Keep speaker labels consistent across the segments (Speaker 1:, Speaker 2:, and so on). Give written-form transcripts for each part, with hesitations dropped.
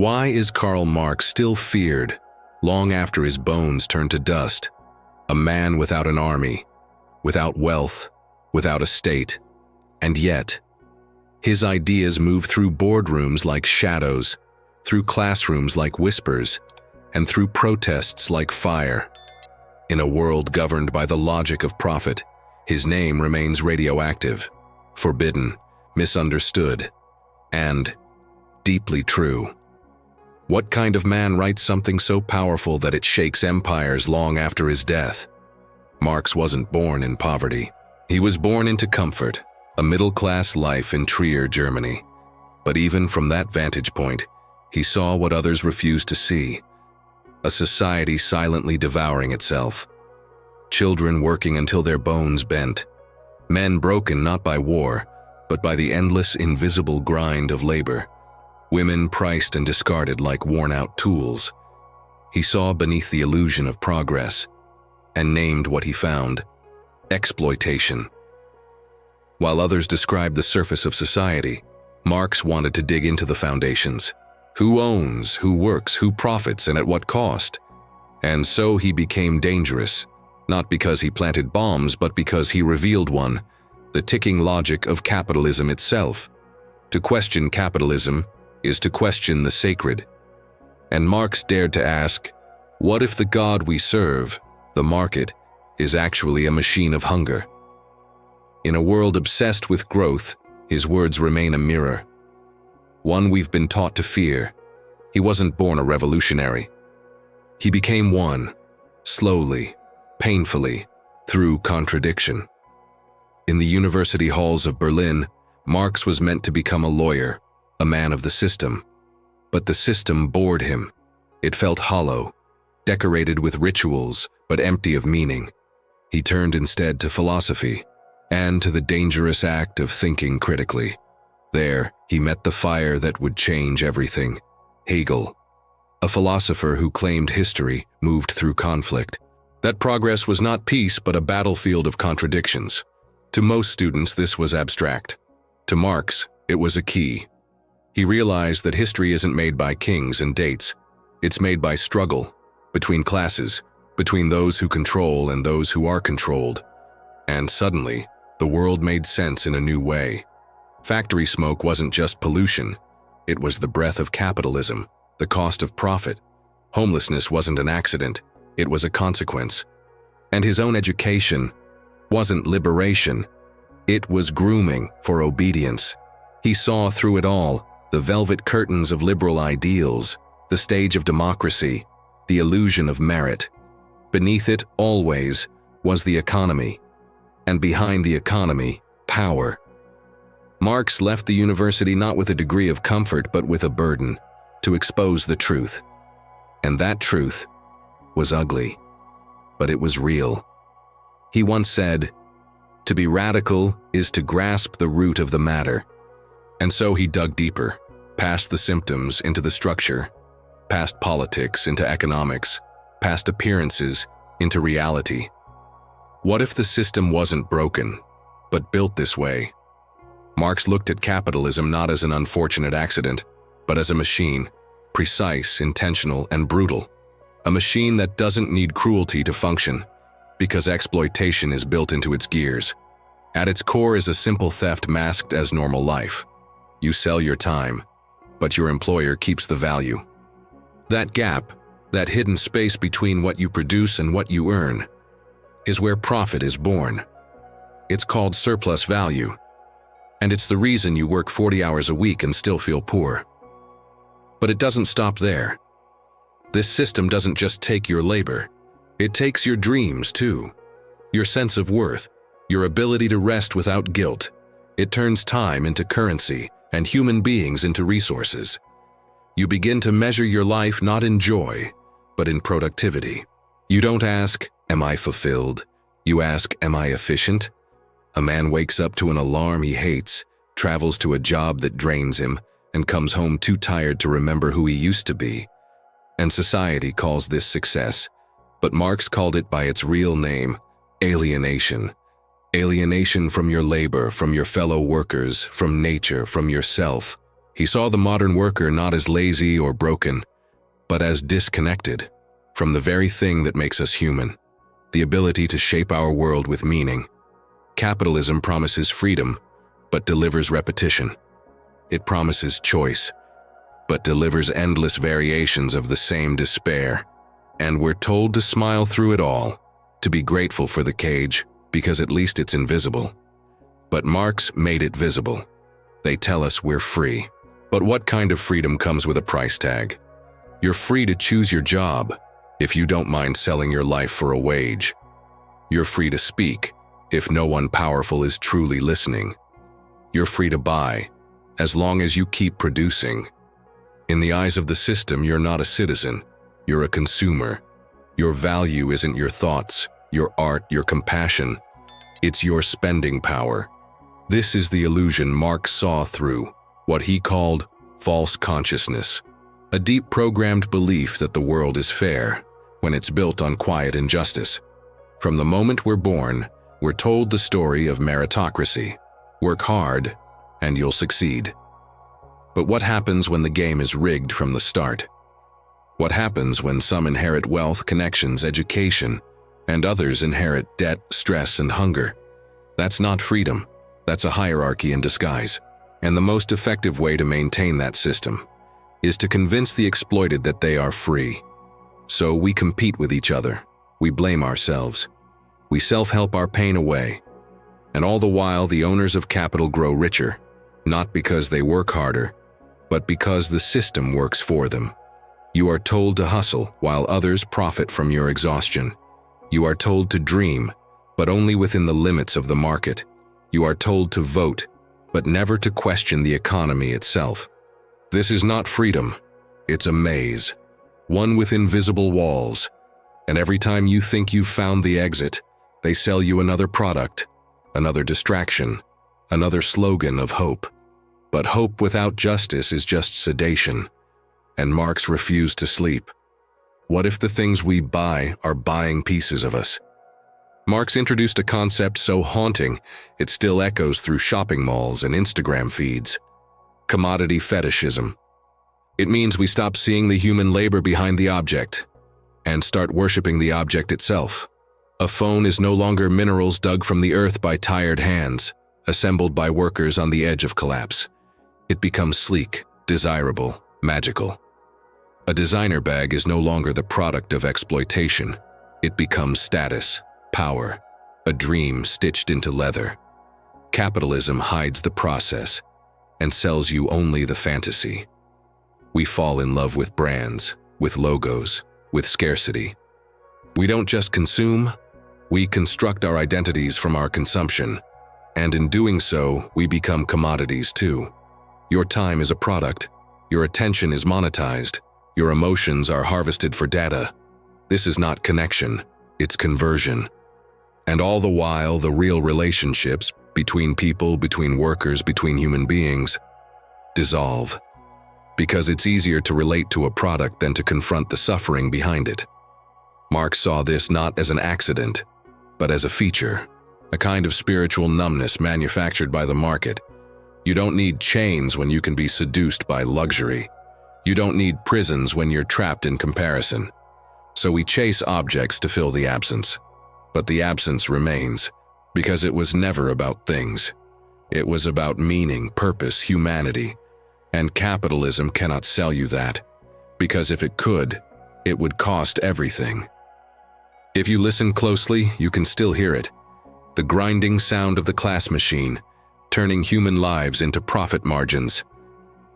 Speaker 1: Why is Karl Marx still feared, long after his bones turn to dust? A man without an army, without wealth, without a state. And yet, his ideas move through boardrooms like shadows, through classrooms like whispers, and through protests like fire. In a world governed by the logic of profit, his name remains radioactive, forbidden, misunderstood, and deeply true. What kind of man writes something so powerful that it shakes empires long after his death? Marx wasn't born in poverty. He was born into comfort, a middle-class life in Trier, Germany. But even from that vantage point, he saw what others refused to see: a society silently devouring itself. Children working until their bones bent. Men broken not by war, but by the endless invisible grind of labor. Women priced and discarded like worn-out tools. He saw beneath the illusion of progress, and named what he found: exploitation. While others described the surface of society, Marx wanted to dig into the foundations. Who owns, who works, who profits, and at what cost? And so he became dangerous, not because he planted bombs, but because he revealed one: the ticking logic of capitalism itself. To question capitalism is to question the sacred. And Marx dared to ask, what if the God we serve, the market, is actually a machine of hunger? In a world obsessed with growth, his words remain a mirror. One we've been taught to fear. He wasn't born a revolutionary. He became one, slowly, painfully, through contradiction. In the university halls of Berlin, Marx was meant to become a lawyer, a man of the system. But the system bored him. It felt hollow, decorated with rituals, but empty of meaning. He turned instead to philosophy, and to the dangerous act of thinking critically. There, he met the fire that would change everything: Hegel, a philosopher who claimed history moved through conflict, that progress was not peace but a battlefield of contradictions. To most students, this was abstract. To Marx, it was a key. He realized that history isn't made by kings and dates. It's made by struggle, between classes, between those who control and those who are controlled. And suddenly, the world made sense in a new way. Factory smoke wasn't just pollution. It was the breath of capitalism, the cost of profit. Homelessness wasn't an accident. It was a consequence. And his own education wasn't liberation. It was grooming for obedience. He saw through it all: the velvet curtains of liberal ideals, the stage of democracy, the illusion of merit. Beneath it, always, was the economy. And behind the economy, power. Marx left the university not with a degree of comfort, but with a burden: to expose the truth. And that truth was ugly, but it was real. He once said, "To be radical is to grasp the root of the matter." And so he dug deeper, past the symptoms into the structure, past politics into economics, past appearances into reality. What if the system wasn't broken, but built this way? Marx looked at capitalism not as an unfortunate accident, but as a machine, precise, intentional, and brutal. A machine that doesn't need cruelty to function, because exploitation is built into its gears. At its core is a simple theft masked as normal life. You sell your time, but your employer keeps the value. That gap, that hidden space between what you produce and what you earn, is where profit is born. It's called surplus value, and it's the reason you work 40 hours a week and still feel poor. But it doesn't stop there. This system doesn't just take your labor, it takes your dreams too. Your sense of worth, your ability to rest without guilt. It turns time into currency and human beings into resources. You begin to measure your life not in joy, but in productivity. You don't ask, "Am I fulfilled?" You ask, "Am I efficient?" A man wakes up to an alarm he hates, travels to a job that drains him, and comes home too tired to remember who he used to be. And society calls this success, but Marx called it by its real name: alienation. Alienation from your labor, from your fellow workers, from nature, from yourself. He saw the modern worker not as lazy or broken, but as disconnected from the very thing that makes us human, the ability to shape our world with meaning. Capitalism promises freedom, but delivers repetition. It promises choice, but delivers endless variations of the same despair. And we're told to smile through it all, to be grateful for the cage, because at least it's invisible. But Marx made it visible. They tell us we're free. But what kind of freedom comes with a price tag? You're free to choose your job, if you don't mind selling your life for a wage. You're free to speak, if no one powerful is truly listening. You're free to buy, as long as you keep producing. In the eyes of the system, you're not a citizen, you're a consumer. Your value isn't your thoughts, your art, your compassion. It's your spending power. This is the illusion Marx saw through, what he called false consciousness, a deep programmed belief that the world is fair when it's built on quiet injustice. From the moment we're born, we're told the story of meritocracy. Work hard, and you'll succeed. But what happens when the game is rigged from the start? What happens when some inherit wealth, connections, education, and others inherit debt, stress, and hunger? That's not freedom. That's a hierarchy in disguise. And the most effective way to maintain that system is to convince the exploited that they are free. So we compete with each other. We blame ourselves. We self-help our pain away. And all the while, the owners of capital grow richer, not because they work harder, but because the system works for them. You are told to hustle while others profit from your exhaustion. You are told to dream, but only within the limits of the market. You are told to vote, but never to question the economy itself. This is not freedom. It's a maze, one with invisible walls. And every time you think you've found the exit, they sell you another product, another distraction, another slogan of hope. But hope without justice is just sedation. And Marx refused to sleep. What if the things we buy are buying pieces of us? Marx introduced a concept so haunting, it still echoes through shopping malls and Instagram feeds. Commodity fetishism. It means we stop seeing the human labor behind the object and start worshiping the object itself. A phone is no longer minerals dug from the earth by tired hands, assembled by workers on the edge of collapse. It becomes sleek, desirable, magical. A designer bag is no longer the product of exploitation. It becomes status, power, a dream stitched into leather. Capitalism hides the process and sells you only the fantasy. We fall in love with brands, with logos, with scarcity. We don't just consume, we construct our identities from our consumption. And in doing so, we become commodities too. Your time is a product. Your attention is monetized. Your emotions are harvested for data. This is not connection, it's conversion. And all the while, the real relationships between people, between workers, between human beings, dissolve. Because it's easier to relate to a product than to confront the suffering behind it. Marx saw this not as an accident, but as a feature, a kind of spiritual numbness manufactured by the market. You don't need chains when you can be seduced by luxury. You don't need prisons when you're trapped in comparison. So we chase objects to fill the absence. But the absence remains, because it was never about things. It was about meaning, purpose, humanity. And capitalism cannot sell you that, because if it could, it would cost everything. If you listen closely, you can still hear it. The grinding sound of the class machine, turning human lives into profit margins.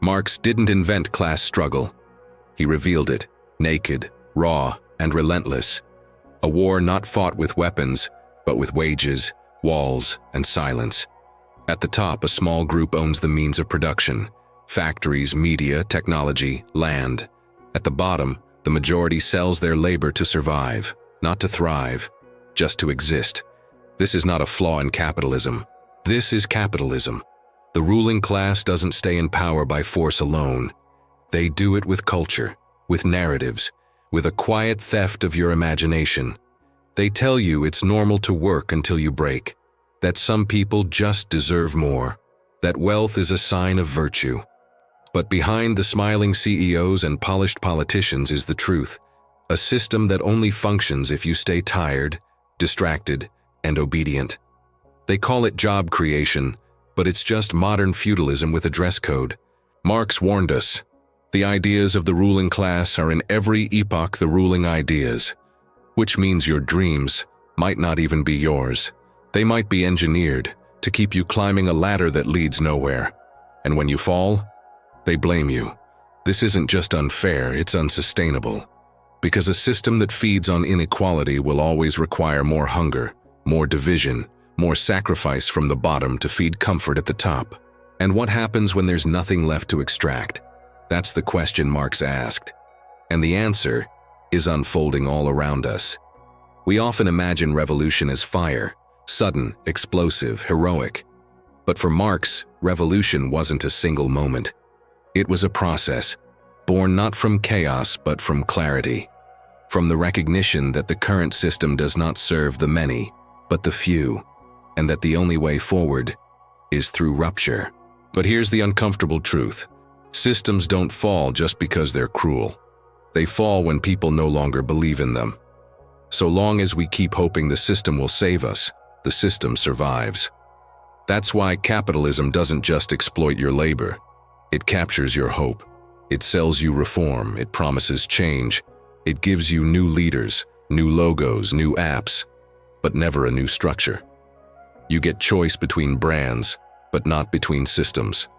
Speaker 1: Marx didn't invent class struggle. He revealed it, naked, raw, and relentless. A war not fought with weapons, but with wages, walls, and silence. At the top, a small group owns the means of production. Factories, media, technology, land. At the bottom, the majority sells their labor to survive, not to thrive, just to exist. This is not a flaw in capitalism. This is capitalism. The ruling class doesn't stay in power by force alone. They do it with culture, with narratives, with a quiet theft of your imagination. They tell you it's normal to work until you break, that some people just deserve more, that wealth is a sign of virtue. But behind the smiling CEOs and polished politicians is the truth, a system that only functions if you stay tired, distracted, and obedient. They call it job creation, but it's just modern feudalism with a dress code. Marx warned us, the ideas of the ruling class are in every epoch the ruling ideas, which means your dreams might not even be yours. They might be engineered to keep you climbing a ladder that leads nowhere. And when you fall, they blame you. This isn't just unfair, it's unsustainable. Because a system that feeds on inequality will always require more hunger, more division, more sacrifice from the bottom to feed comfort at the top. And what happens when there's nothing left to extract? That's the question Marx asked. And the answer is unfolding all around us. We often imagine revolution as fire, sudden, explosive, heroic. But for Marx, revolution wasn't a single moment. It was a process, born not from chaos but from clarity, from the recognition that the current system does not serve the many, but the few, and that the only way forward is through rupture. But here's the uncomfortable truth. Systems don't fall just because they're cruel. They fall when people no longer believe in them. So long as we keep hoping the system will save us, the system survives. That's why capitalism doesn't just exploit your labor. It captures your hope. It sells you reform. It promises change. It gives you new leaders, new logos, new apps, but never a new structure. You get choice between brands, but not between systems.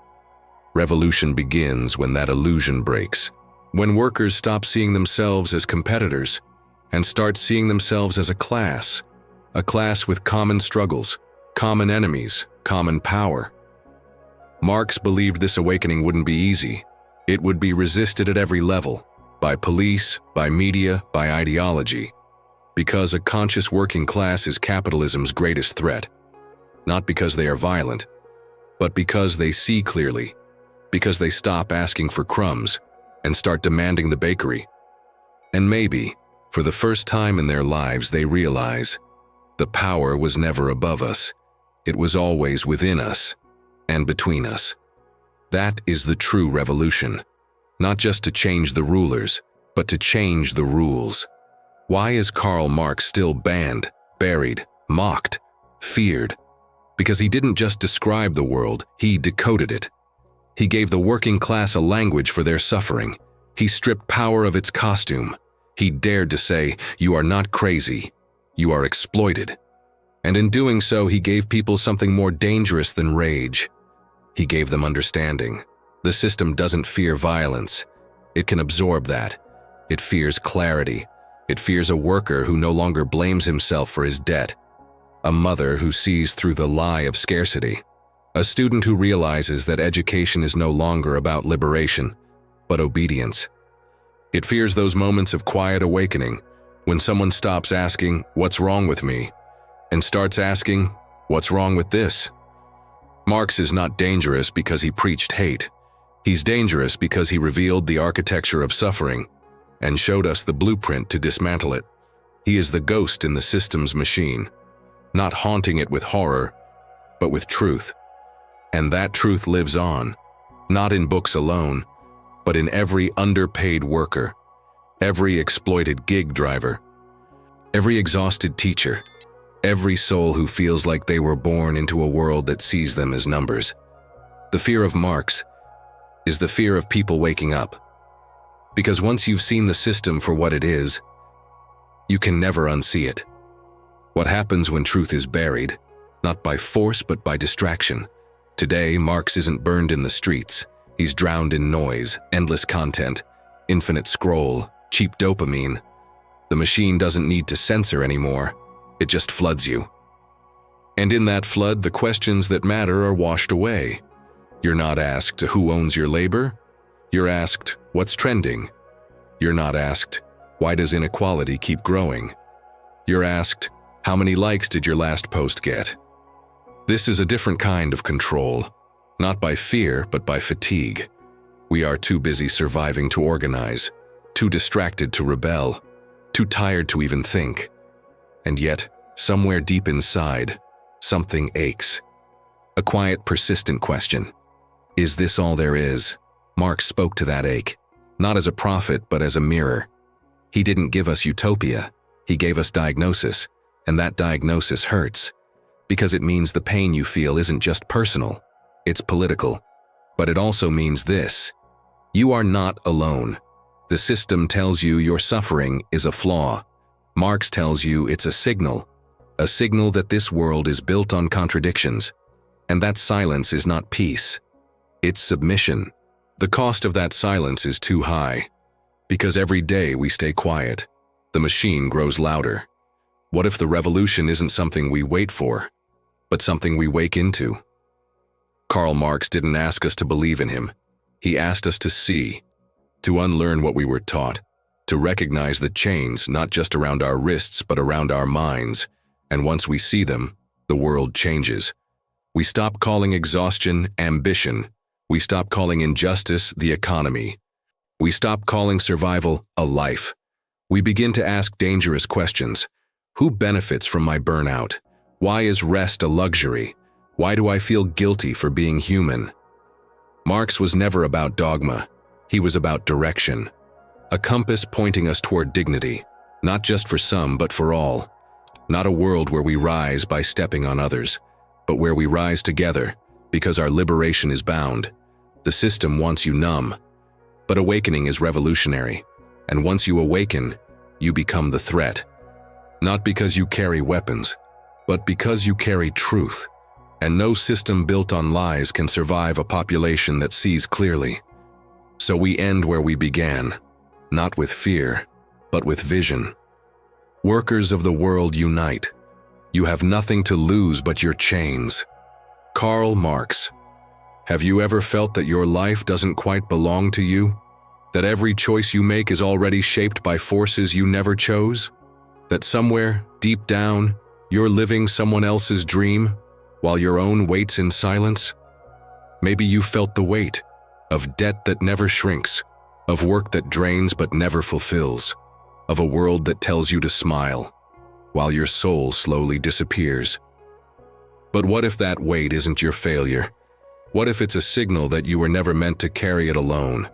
Speaker 1: Revolution begins when that illusion breaks. When workers stop seeing themselves as competitors and start seeing themselves as a class with common struggles, common enemies, common power. Marx believed this awakening wouldn't be easy. It would be resisted at every level, by police, by media, by ideology, because a conscious working class is capitalism's greatest threat. Not because they are violent, but because they see clearly, because they stop asking for crumbs and start demanding the bakery. And maybe, for the first time in their lives, they realize the power was never above us. It was always within us and between us. That is the true revolution, not just to change the rulers, but to change the rules. Why is Karl Marx still banned, buried, mocked, feared? Because he didn't just describe the world, he decoded it. He gave the working class a language for their suffering. He stripped power of its costume. He dared to say, "You are not crazy, you are exploited." And in doing so, he gave people something more dangerous than rage. He gave them understanding. The system doesn't fear violence. It can absorb that. It fears clarity. It fears a worker who no longer blames himself for his debt. A mother who sees through the lie of scarcity. A student who realizes that education is no longer about liberation, but obedience. It fears those moments of quiet awakening, when someone stops asking, "What's wrong with me?" and starts asking, "What's wrong with this?" Marx is not dangerous because he preached hate. He's dangerous because he revealed the architecture of suffering and showed us the blueprint to dismantle it. He is the ghost in the system's machine, not haunting it with horror, but with truth. And that truth lives on, not in books alone, but in every underpaid worker, every exploited gig driver, every exhausted teacher, every soul who feels like they were born into a world that sees them as numbers. The fear of Marx is the fear of people waking up. Because once you've seen the system for what it is, you can never unsee it. What happens when truth is buried, not by force but by distraction? Today, Marx isn't burned in the streets. He's drowned in noise, endless content, infinite scroll, cheap dopamine. The machine doesn't need to censor anymore. It just floods you. And in that flood, the questions that matter are washed away. You're not asked who owns your labor. You're asked what's trending. You're not asked why does inequality keep growing. You're asked how many likes did your last post get. This is a different kind of control, not by fear but by fatigue. We are too busy surviving to organize, too distracted to rebel, too tired to even think. And yet, somewhere deep inside, something aches. A quiet, persistent question. Is this all there is? Marx spoke to that ache, not as a prophet but as a mirror. He didn't give us utopia, he gave us diagnosis, and that diagnosis hurts, because it means the pain you feel isn't just personal, it's political. But it also means this: you are not alone. The system tells you your suffering is a flaw. Marx tells you it's a signal that this world is built on contradictions, and that silence is not peace, it's submission. The cost of that silence is too high, because every day we stay quiet, the machine grows louder. What if the revolution isn't something we wait for, but something we wake into? Karl Marx didn't ask us to believe in him. He asked us to see, to unlearn what we were taught, to recognize the chains not just around our wrists but around our minds. And once we see them, the world changes. We stop calling exhaustion ambition. We stop calling injustice the economy. We stop calling survival a life. We begin to ask dangerous questions. Who benefits from my burnout? Why is rest a luxury? Why do I feel guilty for being human? Marx was never about dogma. He was about direction. A compass pointing us toward dignity, not just for some but for all. Not a world where we rise by stepping on others, but where we rise together because our liberation is bound. The system wants you numb, but awakening is revolutionary. And once you awaken, you become the threat. Not because you carry weapons, but because you carry truth. And no system built on lies can survive a population that sees clearly. So we end where we began, not with fear, but with vision. Workers of the world, unite. You have nothing to lose but your chains. Karl Marx. Have you ever felt that your life doesn't quite belong to you? That every choice you make is already shaped by forces you never chose? That somewhere, deep down, you're living someone else's dream, while your own waits in silence? Maybe you felt the weight of debt that never shrinks, of work that drains but never fulfills, of a world that tells you to smile, while your soul slowly disappears. But what if that weight isn't your failure? What if it's a signal that you were never meant to carry it alone?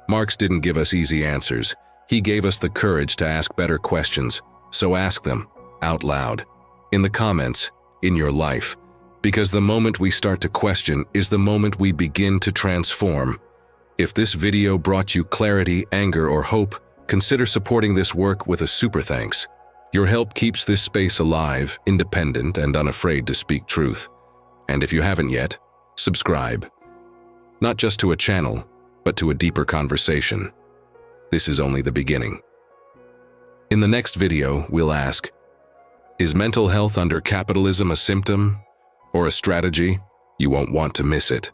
Speaker 1: Marx didn't give us easy answers. He gave us the courage to ask better questions, so ask them, out loud, in the comments, in your life. Because the moment we start to question is the moment we begin to transform. If this video brought you clarity, anger, or hope, consider supporting this work with a super thanks. Your help keeps this space alive, independent, and unafraid to speak truth. And if you haven't yet, subscribe. Not just to a channel, but to a deeper conversation. This is only the beginning. In the next video, we'll ask, is mental health under capitalism a symptom or a strategy? You won't want to miss it.